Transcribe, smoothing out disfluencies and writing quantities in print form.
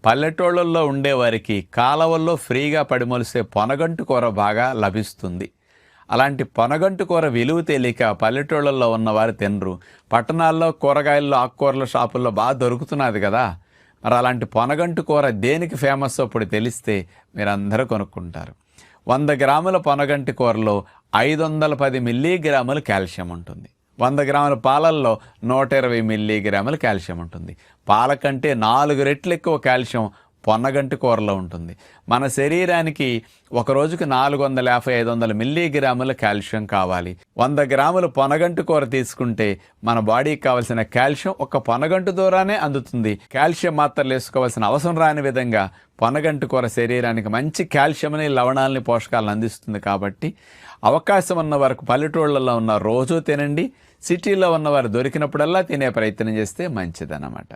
పల్లెటూళ్ళల్లో ఉండేవారికి కాలవల్లో ఫ్రీగా పడిమొలిసే పొనగంటు కూర బాగా లభిస్తుంది. అలాంటి పొనగంటు కూర విలువ తెలియక పల్లెటూళ్ళల్లో ఉన్నవారు తినరు. పట్టణాల్లో కూరగాయల్లో ఆకుకూరల షాపుల్లో బాగా దొరుకుతున్నది కదా. మరి అలాంటి పొనగంటు కూర దేనికి ఫేమస్ ఇప్పుడు తెలిస్తే మీరందరూ కొనుక్కుంటారు. 100 గ్రాముల పొనగంటి కూరలో 510 మిల్లీగ్రాములు కాల్షియం ఉంటుంది. 100 గ్రాముల పాలల్లో 120 మిల్లీగ్రాముల కాల్షియం ఉంటుంది. పాల కంటే 4 రెట్లు ఎక్కువ కాల్షియం పొన్నగంటి కూరలో ఉంటుంది. మన శరీరానికి ఒక రోజుకి 450-500 మిల్లీగ్రాముల కాల్షియం కావాలి. 100 గ్రాముల పొనగంటి కూర తీసుకుంటే మన బాడీకి కావాల్సిన కాల్షియం ఒక పొనగంటు ద్వారానే అందుతుంది. కాల్షియం మాత్రలు వేసుకోవాల్సిన అవసరం రాని విధంగా పొనగంటి కూర శరీరానికి మంచి కాల్షియంని, లవణాలని, పోషకాలను అందిస్తుంది. కాబట్టి అవకాశం ఉన్న వరకు పల్లెటూళ్ళల్లో ఉన్న రోజూ తినండి. సిటీలో ఉన్నవారు దొరికినప్పుడల్లా తినే ప్రయత్నం చేస్తే మంచిదన్నమాట.